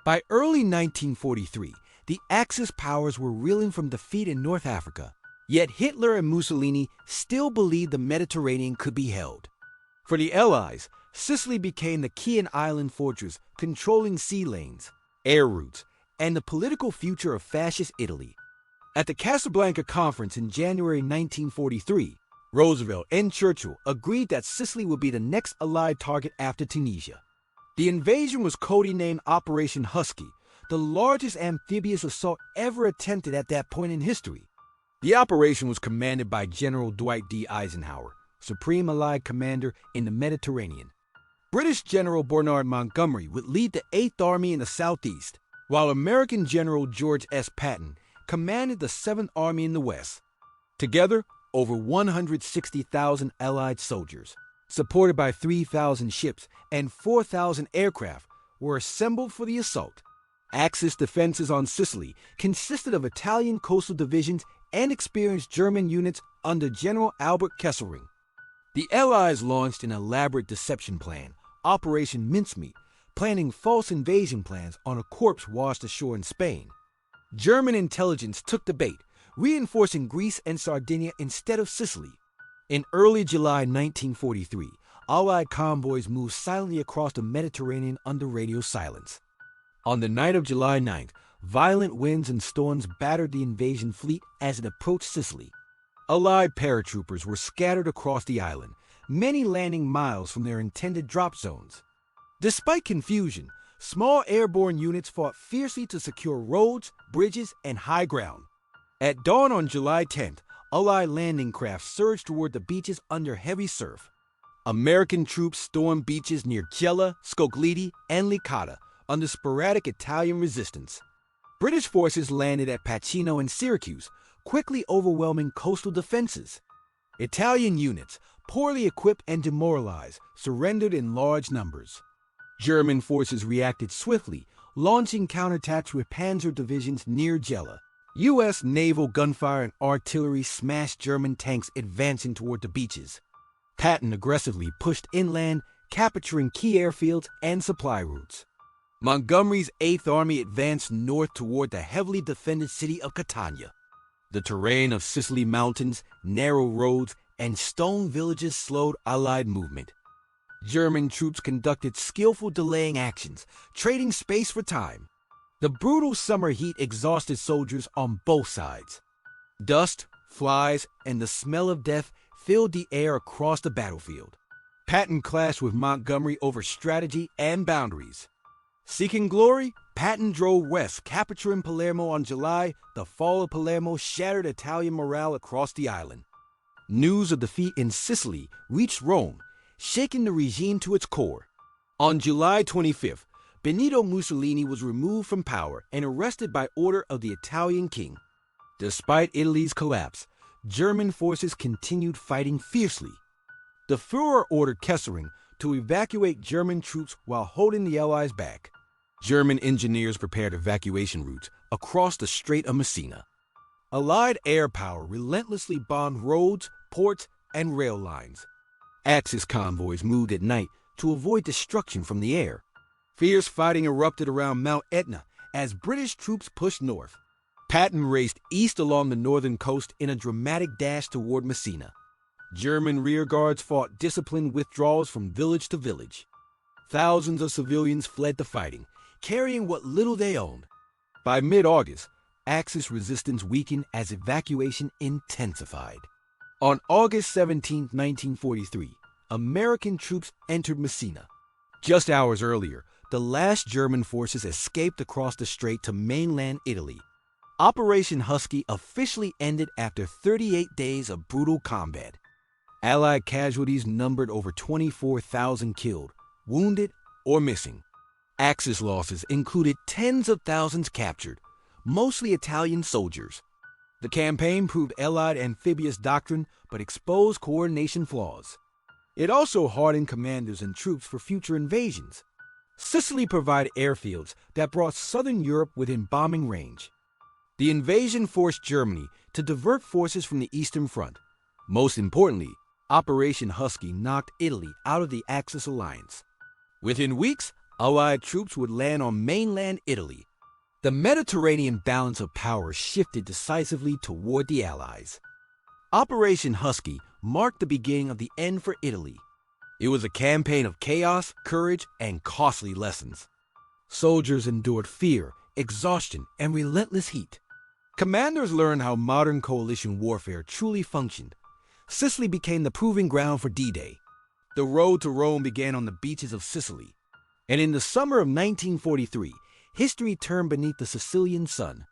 By early 1943, the Axis powers were reeling from defeat in North Africa, yet Hitler and Mussolini still believed the Mediterranean could be held. For the Allies, Sicily became the key island fortress controlling sea lanes, air routes, and the political future of fascist Italy. At the Casablanca Conference in January 1943, Roosevelt and Churchill agreed that Sicily would be the next Allied target after Tunisia. The invasion was codenamed Operation Husky, the largest amphibious assault ever attempted at that point in history. The operation was commanded by General Dwight D. Eisenhower, Supreme Allied Commander in the Mediterranean. British General Bernard Montgomery would lead the 8th Army in the southeast, while American General George S. Patton commanded the 7th Army in the west. Together, over 160,000 Allied soldiers, supported by 3,000 ships and 4,000 aircraft, were assembled for the assault. Axis defenses on Sicily consisted of Italian coastal divisions and experienced German units under General Albert Kesselring. The Allies launched an elaborate deception plan, Operation Mincemeat, planning false invasion plans on a corpse washed ashore in Spain. German intelligence took the bait, reinforcing Greece and Sardinia instead of Sicily. In early July 1943, Allied convoys moved silently across the Mediterranean under radio silence. On the night of July 9th, violent winds and storms battered the invasion fleet as it approached Sicily. Allied paratroopers were scattered across the island, many landing miles from their intended drop zones. Despite confusion, small airborne units fought fiercely to secure roads, bridges, and high ground. At dawn on July 10th, Allied landing craft surged toward the beaches under heavy surf. American troops stormed beaches near Gela, Scogliti, and Licata under sporadic Italian resistance. British forces landed at Pacino and Syracuse, quickly overwhelming coastal defenses. Italian units, poorly equipped and demoralized, surrendered in large numbers. German forces reacted swiftly, launching counterattacks with panzer divisions near Gela. U.S. naval gunfire and artillery smashed German tanks advancing toward the beaches. Patton aggressively pushed inland, capturing key airfields and supply routes. Montgomery's 8th Army advanced north toward the heavily defended city of Catania. The terrain of Sicily mountains, narrow roads, and stone villages slowed Allied movement. German troops conducted skillful delaying actions, trading space for time. The brutal summer heat exhausted soldiers on both sides. Dust, flies, and the smell of death filled the air across the battlefield. Patton clashed with Montgomery over strategy and boundaries. Seeking glory, Patton drove west, capturing Palermo on July. The fall of Palermo shattered Italian morale across the island. News of defeat in Sicily reached Rome, shaking the regime to its core. On July 25th, Benito Mussolini was removed from power and arrested by order of the Italian king. Despite Italy's collapse, German forces continued fighting fiercely. The Führer ordered Kesselring to evacuate German troops while holding the Allies back. German engineers prepared evacuation routes across the Strait of Messina. Allied air power relentlessly bombed roads, ports, and rail lines. Axis convoys moved at night to avoid destruction from the air. Fierce fighting erupted around Mount Etna as British troops pushed north. Patton raced east along the northern coast in a dramatic dash toward Messina. German rearguards fought disciplined withdrawals from village to village. Thousands of civilians fled the fighting, carrying what little they owned. By mid-August, Axis resistance weakened as evacuation intensified. On August 17, 1943, American troops entered Messina. Just hours earlier, the last German forces escaped across the strait to mainland Italy. Operation Husky officially ended after 38 days of brutal combat. Allied casualties numbered over 24,000 killed, wounded, or missing. Axis losses included tens of thousands captured, mostly Italian soldiers. The campaign proved Allied amphibious doctrine but exposed coordination flaws. It also hardened commanders and troops for future invasions. Sicily provided airfields that brought southern Europe within bombing range. The invasion forced Germany to divert forces from the Eastern Front. Most importantly, Operation Husky knocked Italy out of the Axis alliance. Within weeks, Allied troops would land on mainland Italy. The Mediterranean balance of power shifted decisively toward the Allies. Operation Husky marked the beginning of the end for Italy. It was a campaign of chaos, courage, and costly lessons. Soldiers endured fear, exhaustion, and relentless heat. Commanders learned how modern coalition warfare truly functioned. Sicily became the proving ground for D-Day. The road to Rome began on the beaches of Sicily. And in the summer of 1943, history turned beneath the Sicilian sun.